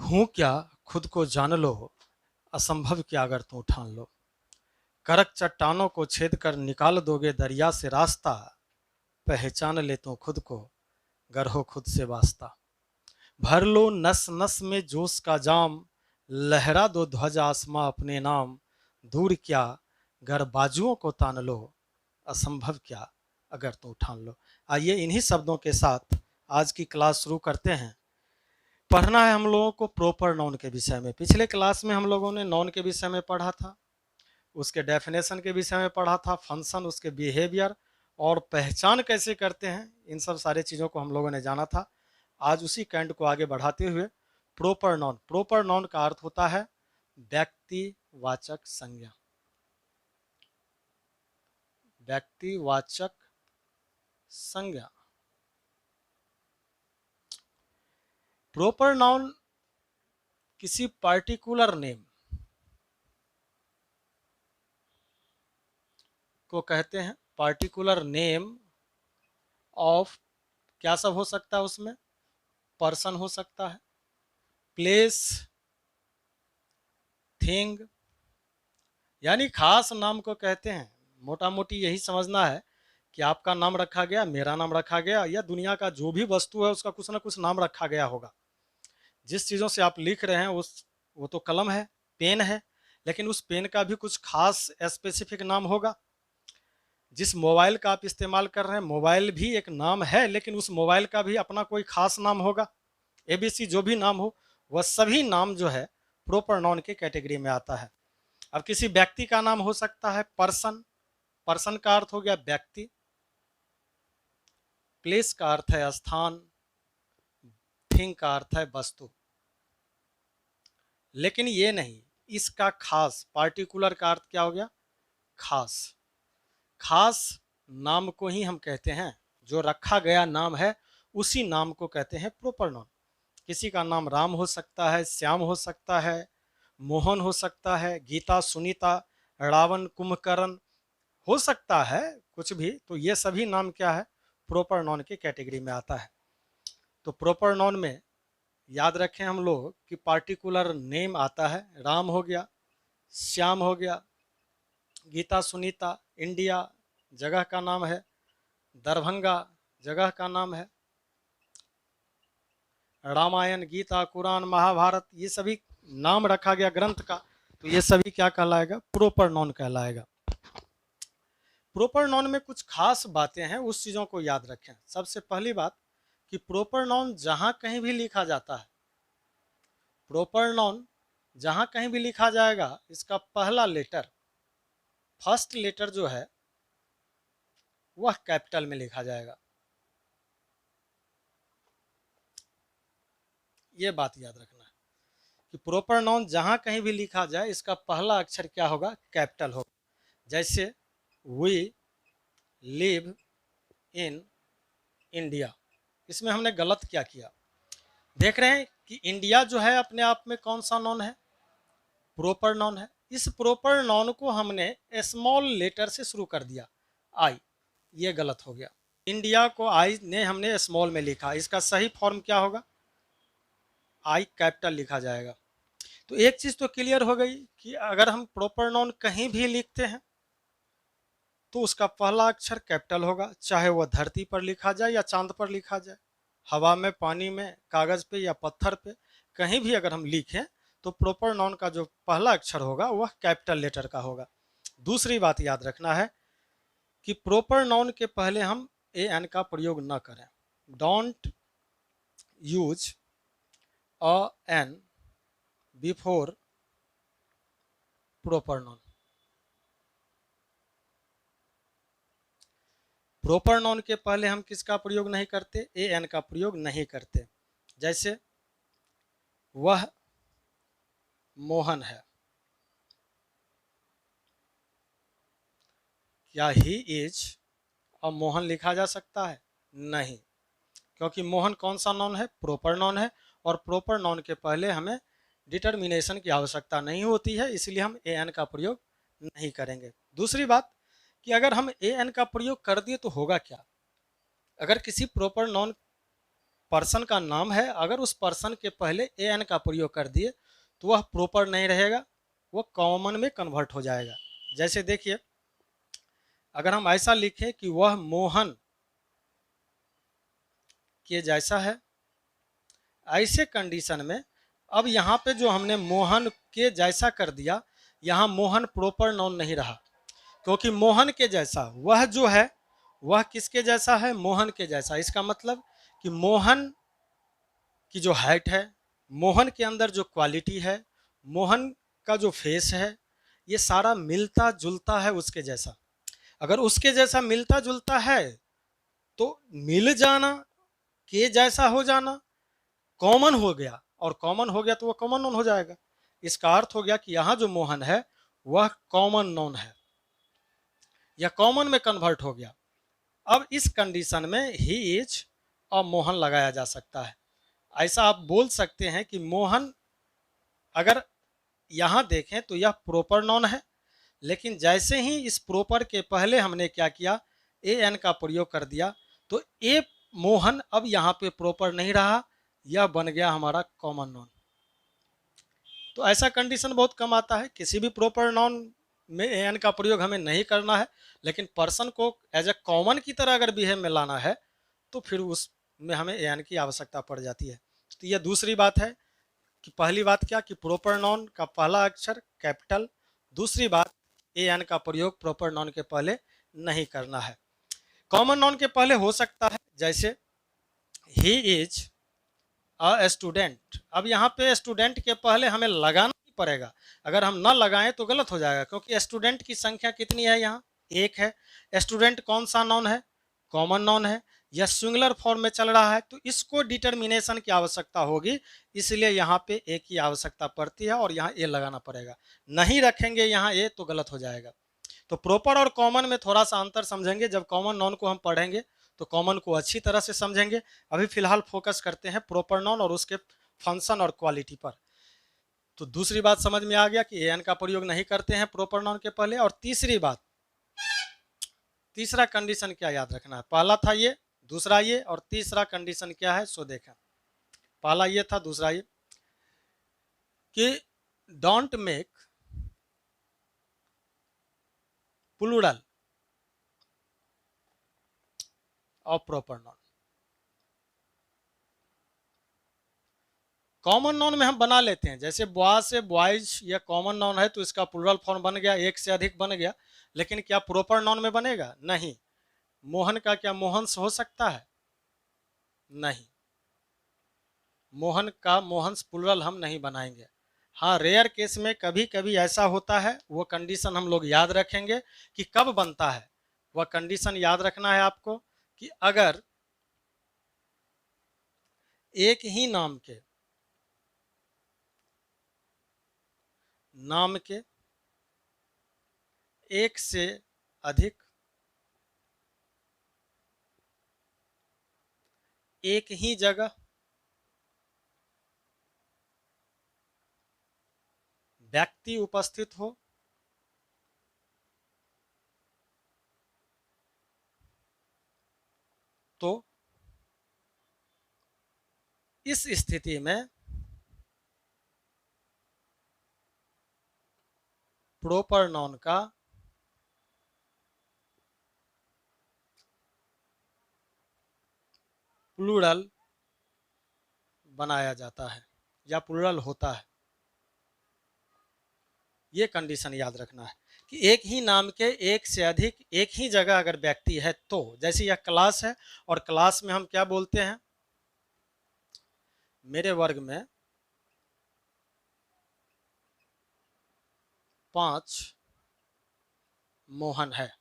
हूँ क्या खुद को जान लो, असंभव क्या अगर तुम ठान लो। करक चट्टानों को छेद कर निकाल दोगे दरिया से रास्ता, पहचान ले तुम खुद को, गर हो खुद से वास्ता। भर लो नस नस में जोश का जाम, लहरा दो ध्वज आसमां अपने नाम। दूर क्या गर बाजुओं को तान लो, असंभव क्या अगर तुम ठान लो। आइए इन्हीं शब्दों के साथ आज की क्लास शुरू करते हैं। पढ़ना है हम लोगों को प्रॉपर नाउन के विषय में। पिछले क्लास में हम लोगों ने नाउन के विषय में पढ़ा था, उसके डेफिनेशन के विषय में पढ़ा था, फंक्शन, उसके बिहेवियर और पहचान कैसे करते हैं, इन सब सारे चीज़ों को हम लोगों ने जाना था। आज उसी कैंड को आगे बढ़ाते हुए प्रॉपर नाउन का अर्थ होता है व्यक्तिवाचक संज्ञा। व्यक्तिवाचक संज्ञा। प्रॉपर नाउन किसी पार्टिकुलर नेम को कहते हैं। पार्टिकुलर नेम ऑफ क्या सब हो सकता है उसमें, पर्सन हो सकता है, प्लेस, थिंग, यानी खास नाम को कहते हैं। मोटा मोटी यही समझना है कि आपका नाम रखा गया, मेरा नाम रखा गया, या दुनिया का जो भी वस्तु है उसका कुछ ना कुछ नाम रखा गया होगा। जिस चीज़ों से आप लिख रहे हैं वो तो कलम है, पेन है, लेकिन उस पेन का भी कुछ खास स्पेसिफिक नाम होगा। जिस मोबाइल का आप इस्तेमाल कर रहे हैं, मोबाइल भी एक नाम है, लेकिन उस मोबाइल का भी अपना कोई खास नाम होगा। एबीसी जो भी नाम हो, वह सभी नाम जो है प्रॉपर नाउन के कैटेगरी में आता है। अब किसी व्यक्ति का नाम हो सकता है पर्सन, पर्सन का अर्थ हो गया व्यक्ति। प्लेस का अर्थ है स्थान, थिंग का अर्थ है वस्तु। लेकिन ये नहीं, इसका खास, पार्टिकुलर का अर्थ क्या हो गया, खास। खास नाम को ही हम कहते हैं, जो रखा गया नाम है उसी नाम को कहते हैं प्रॉपर नाउन। किसी का नाम राम हो सकता है, श्याम हो सकता है, मोहन हो सकता है, गीता, सुनीता, रावण, कुंभकर्ण हो सकता है, कुछ भी। तो ये सभी नाम क्या है, प्रॉपर नाउन की कैटेगरी में आता है। तो प्रॉपर नाउन में याद रखें हम लोग कि पार्टिकुलर नेम आता है। राम हो गया, श्याम हो गया, गीता, सुनीता इंडिया जगह का नाम है, दरभंगा जगह का नाम है, रामायण, गीता, कुरान, महाभारत, ये सभी नाम रखा गया ग्रंथ का, तो ये सभी क्या कहलाएगा, प्रॉपर नाउन कहलाएगा। प्रॉपर नाउन में कुछ खास बातें हैं, उस चीज़ों को याद रखें। सबसे पहली बात कि प्रॉपर नाउन जहां कहीं भी लिखा जाता है, प्रॉपर नाउन जहां कहीं भी लिखा जाएगा, इसका पहला लेटर, फर्स्ट लेटर जो है वह कैपिटल में लिखा जाएगा। यह बात याद रखना है कि प्रॉपर नाउन जहां कहीं भी लिखा जाए, इसका पहला अक्षर क्या होगा, कैपिटल होगा। जैसे वी लिव इन इंडिया, इसमें हमने गलत क्या किया, देख रहे हैं कि इंडिया जो है अपने आप में कौन सा नाउन है, प्रॉपर नाउन है। इस प्रॉपर नाउन को हमने स्मॉल लेटर से शुरू कर दिया, आई, ये गलत हो गया। इंडिया को आई ने हमने स्मॉल में लिखा, इसका सही फॉर्म क्या होगा, आई कैपिटल लिखा जाएगा। तो एक चीज तो क्लियर हो गई कि अगर हम प्रॉपर नाउन कहीं भी लिखते हैं तो उसका पहला अक्षर कैपिटल होगा, चाहे वह धरती पर लिखा जाए या चांद पर लिखा जाए, हवा में, पानी में, कागज पे या पत्थर पे, कहीं भी अगर हम लिखें तो प्रॉपर नाउन का जो पहला अक्षर होगा वह कैपिटल लेटर का होगा। दूसरी बात याद रखना है कि प्रॉपर नाउन के पहले हम ए एन का प्रयोग न करें। Don't use a an before proper noun. Proper noun के पहले हम किसका प्रयोग नहीं करते, ए एन का प्रयोग नहीं करते। जैसे वह मोहन है, क्या ही इज अ मोहन लिखा जा सकता है, नहीं, क्योंकि मोहन कौन सा नाउन है, प्रॉपर नाउन है, और प्रॉपर नाउन के पहले हमें डिटर्मिनेशन की आवश्यकता नहीं होती है, इसलिए हम ए एन का प्रयोग नहीं करेंगे। दूसरी बात कि अगर हम ए एन का प्रयोग कर दिए तो होगा क्या, अगर किसी प्रॉपर नाउन पर्सन का नाम है, अगर उस पर्सन के पहले ए एन का प्रयोग कर दिए तो वह प्रॉपर नहीं रहेगा, वह कॉमन में कन्वर्ट हो जाएगा। जैसे देखिए, अगर हम ऐसा लिखें कि वह मोहन के जैसा है, ऐसे कंडीशन में अब यहाँ पे जो हमने मोहन के जैसा कर दिया, यहाँ मोहन प्रॉपर नाउन नहीं रहा, क्योंकि मोहन के जैसा वह जो है वह किसके जैसा है, मोहन के जैसा। इसका मतलब कि मोहन की जो हाइट है, मोहन के अंदर जो क्वालिटी है, मोहन का जो फेस है, ये सारा मिलता जुलता है उसके जैसा। अगर उसके जैसा मिलता जुलता है तो मिल जाना, के जैसा हो जाना कॉमन हो गया, और कॉमन हो गया तो वह कॉमन नॉन हो जाएगा। इसका अर्थ हो गया कि यहाँ जो मोहन है वह कॉमन नॉन है या कॉमन में कन्वर्ट हो गया। अब इस कंडीशन में ही इज और मोहन लगाया जा सकता है। ऐसा आप बोल सकते हैं कि मोहन, अगर यहाँ देखें तो यह प्रॉपर नॉन है, लेकिन जैसे ही इस प्रॉपर के पहले हमने क्या किया, ए एन का प्रयोग कर दिया, तो ए मोहन अब यहाँ पे प्रॉपर नहीं रहा, यह बन गया हमारा कॉमन नॉन। तो ऐसा कंडीशन बहुत कम आता है, किसी भी प्रॉपर नॉन में ए एन का प्रयोग हमें नहीं करना है, लेकिन पर्सन को एज ए कॉमन की तरह अगर बिहेव में लाना है तो फिर उसमें हमें ए एन की आवश्यकता पड़ जाती है। तो यह दूसरी बात है कि पहली बात क्या कि प्रॉपर नॉन का पहला अक्षर कैपिटल, दूसरी बात ए एन का प्रयोग प्रॉपर नॉन के पहले नहीं करना है। कॉमन नॉन के पहले हो सकता है, जैसे ही इज अ स्टूडेंट। अब यहाँ पे स्टूडेंट के पहले हमें लगाना ही पड़ेगा, अगर हम ना लगाएं तो गलत हो जाएगा, क्योंकि स्टूडेंट की संख्या कितनी है, यहाँ एक है। स्टूडेंट कौन सा नॉन है, कॉमन नॉन है, यह सिंगुलर फॉर्म में चल रहा है, तो इसको डिटर्मिनेशन की आवश्यकता होगी, इसलिए यहाँ पे ए की आवश्यकता पड़ती है और यहाँ ए लगाना पड़ेगा। नहीं रखेंगे यहाँ ए तो गलत हो जाएगा। तो प्रॉपर और कॉमन में थोड़ा सा अंतर समझेंगे, जब कॉमन नॉन को हम पढ़ेंगे तो कॉमन को अच्छी तरह से समझेंगे। अभी फिलहाल फोकस करते हैं प्रॉपर नॉन और उसके फंक्शन और क्वालिटी पर। तो दूसरी बात समझ में आ गया कि ए एन का प्रयोग नहीं करते हैं प्रॉपर नॉन के पहले। और तीसरी बात, तीसरा कंडीशन क्या याद रखना है, पहला था ये, दूसरा ये, और तीसरा कंडीशन क्या है सो देखें। पहला ये था, दूसरा ये कि don't make plural of proper noun. Common noun में हम बना लेते हैं, जैसे बॉय से बॉयज, या कॉमन नाउन है तो इसका प्लूरल फॉर्म बन गया, एक से अधिक बन गया, लेकिन क्या प्रॉपर नाउन में बनेगा, नहीं। मोहन का क्या मोहन्स हो सकता है, नहीं, मोहन का मोहन्स प्लूरल हम नहीं बनाएंगे। हाँ, रेयर केस में कभी कभी ऐसा होता है, वो कंडीशन हम लोग याद रखेंगे कि कब बनता है। वह कंडीशन याद रखना है आपको कि अगर एक ही नाम के एक से अधिक एक ही जगह व्यक्ति उपस्थित हो तो इस स्थिति में प्रॉपर नाउन का प्लूरल बनाया जाता है या प्लूरल होता है। ये कंडीशन याद रखना है कि एक ही नाम के एक से अधिक एक ही जगह अगर व्यक्ति है तो, जैसे यह क्लास है और क्लास में हम क्या बोलते हैं, मेरे वर्ग में 5 मोहन है।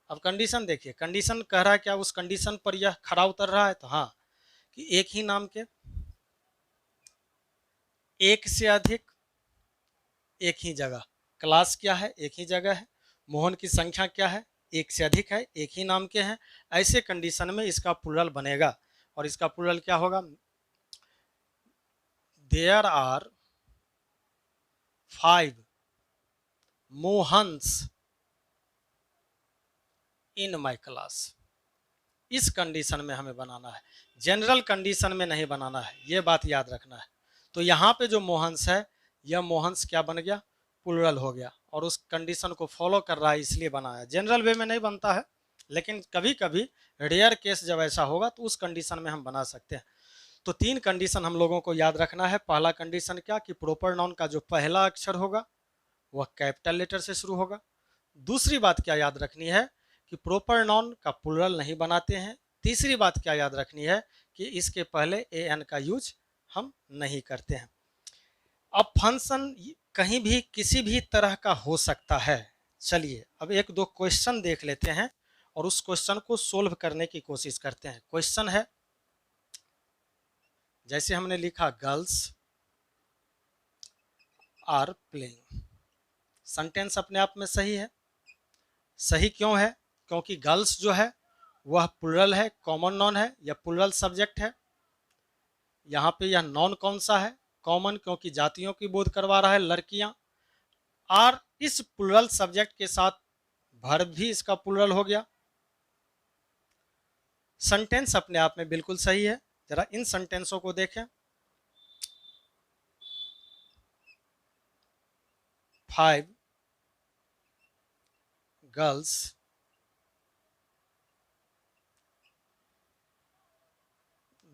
अब कंडीशन देखिए, कंडीशन कह रहा है क्या, उस कंडीशन पर यह खरा उतर रहा है, तो हाँ कि एक ही नाम के एक से अधिक एक ही जगह, क्लास क्या है, एक ही जगह है, मोहन की संख्या क्या है, एक से अधिक है, एक ही नाम के हैं, ऐसे कंडीशन में इसका प्लूरल बनेगा। और इसका प्लूरल क्या होगा, there are 5 Mohans in my class. इस कंडीशन में हमें बनाना है, जनरल कंडीशन में नहीं बनाना है, ये बात याद रखना है। तो यहाँ पे जो मोहन्स है, यह मोहन्स क्या बन गया, प्लूरल हो गया, और उस कंडीशन को फॉलो कर रहा है इसलिए बनाया। जनरल वे में नहीं बनता है, लेकिन कभी कभी रेयर केस जब ऐसा होगा तो उस कंडीशन में हम बना सकते हैं। तो 3 कंडीशन हम लोगों को याद रखना है। पहला कंडीशन क्या, कि प्रॉपर नाउन का जो पहला अक्षर होगा वह कैपिटल लेटर से शुरू होगा। दूसरी बात क्या याद रखनी है, कि प्रॉपर नाउन का प्लूरल नहीं बनाते हैं। तीसरी बात क्या याद रखनी है, कि इसके पहले एन का यूज हम नहीं करते हैं। अब फंक्शन कहीं भी किसी भी तरह का हो सकता है। चलिए अब 1-2 क्वेश्चन देख लेते हैं और उस क्वेश्चन को सोल्व करने की कोशिश करते हैं। क्वेश्चन है, जैसे हमने लिखा गर्ल्स आर प्लेइंग, सेंटेंस अपने आप में सही है। सही क्यों है, क्योंकि गर्ल्स जो है वह प्लूरल है, कॉमन नॉन है, या प्लूरल सब्जेक्ट है। यहाँ पे यह नॉन कौन सा है, कॉमन, क्योंकि जातियों की बोध करवा रहा है, लड़कियां। और इस प्लूरल सब्जेक्ट के साथ वर्ब भी इसका प्लूरल हो गया। सेंटेंस अपने आप में बिल्कुल सही है। जरा इन सेंटेंसों को देखें। 5 girls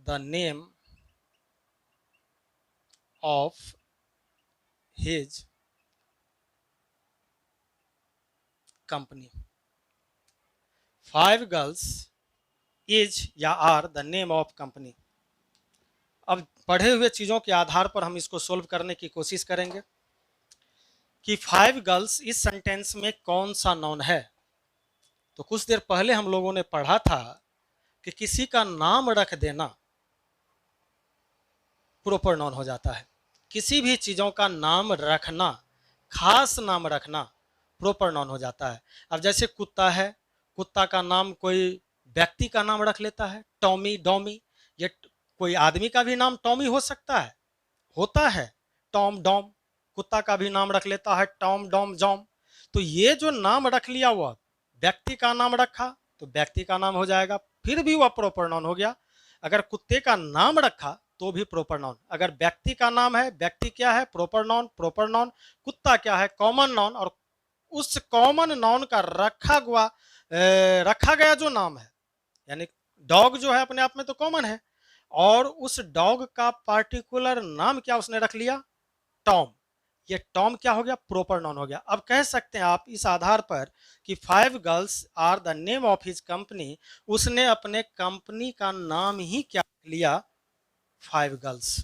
the name of his company। 5 girls is या are the name of company। अब पढ़े हुए चीजों के आधार पर हम इसको सोल्व करने की कोशिश करेंगे कि 5 गर्ल्स इस सेंटेंस में कौन सा नाउन है। तो कुछ देर पहले हम लोगों ने पढ़ा था कि किसी का नाम रख देना प्रॉपर नाउन हो जाता है। किसी भी चीजों का नाम रखना, खास नाम रखना प्रॉपर नाउन हो जाता है। अब जैसे कुत्ता है, कुत्ता का नाम कोई व्यक्ति का नाम रख लेता है, टॉमी, डॉमी। ये कोई आदमी का भी नाम टॉमी हो सकता है, होता है, टॉम, डॉम। कुत्ता का भी नाम रख लेता है, टॉम, डॉम, जॉम। तो ये जो नाम रख लिया वह व्यक्ति का नाम रखा तो व्यक्ति का नाम हो जाएगा, फिर भी वह प्रॉपर नाउन हो गया। अगर कुत्ते का नाम रखा तो भी प्रॉपर नाउन। अगर व्यक्ति का नाम है, व्यक्ति क्या है, प्रॉपर नाउन, प्रॉपर नाउन। कुत्ता क्या है, कॉमन नाउन, और उस कॉमन नाउन का रखा गया जो नाम है, यानी डॉग जो है अपने आप में तो कॉमन है, और उस डॉग का पार्टिकुलर नाम क्या उसने रख लिया, टॉम। ये टॉम क्या हो गया, प्रॉपर नाउन हो गया। अब कह सकते हैं आप इस आधार पर कि 5 girls are the name of his company, उसने अपने कंपनी का नाम ही क्या लिया, 5 गर्ल्स।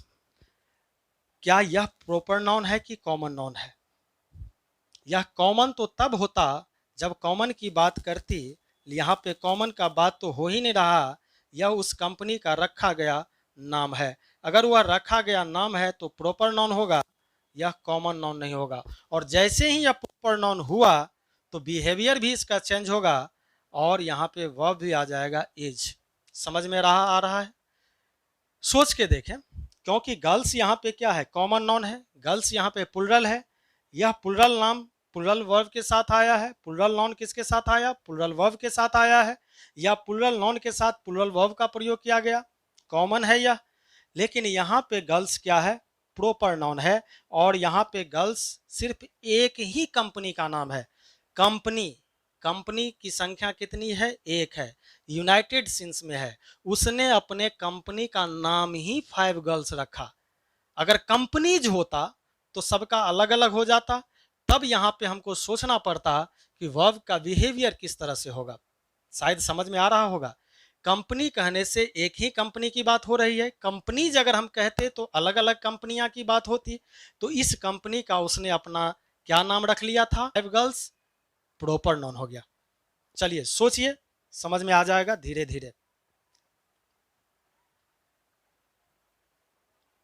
क्या यह प्रॉपर नाउन है कि कॉमन नाउन है? यह कॉमन तो तब होता जब कॉमन की बात करती, यहाँ पे कॉमन का बात तो हो ही नहीं रहा, यह उस कंपनी का रखा गया नाम है। अगर वह रखा गया नाम है तो प्रॉपर नाउन होगा, यह कॉमन नाउन नहीं होगा। और जैसे ही यह प्रॉपर नाउन हुआ तो बिहेवियर भी इसका चेंज होगा, और यहाँ पे वर्ब भी आ जाएगा, इज। समझ में आ रहा है? सोच के देखें, क्योंकि गर्ल्स यहाँ पे क्या है, कॉमन नाउन है, गर्ल्स यहाँ पे प्लूरल है, यह प्लूरल नाम प्लूरल वर्ब के साथ आया है। प्लूरल नाउन किसके साथ आया, प्लूरल वर्ब के साथ आया है, या प्लूरल नाउन के साथ प्लूरल वर्ब का प्रयोग किया गया, कॉमन है यह। लेकिन यहाँ पे गर्ल्स क्या है, प्रॉपर नाउन है, और यहाँ पे गर्ल्स सिर्फ एक ही कंपनी का नाम है। कंपनी की संख्या कितनी है, 1 है, यूनाइटेड सिंस में है। उसने अपने कंपनी का नाम ही 5 गर्ल्स रखा। अगर कंपनीज होता तो सबका अलग अलग हो जाता, तब यहाँ पे हमको सोचना पड़ता कि वर्ब का बिहेवियर किस तरह से होगा। शायद समझ में आ रहा होगा। कंपनी कहने से एक ही कंपनी की बात हो रही है, कंपनीज अगर हम कहते तो अलग अलग कंपनियां की बात होती। तो इस कंपनी का उसने अपना क्या नाम रख लिया था, 5 गर्ल्स, प्रॉपर नाउन हो गया। चलिए सोचिए, समझ में आ जाएगा धीरे धीरे।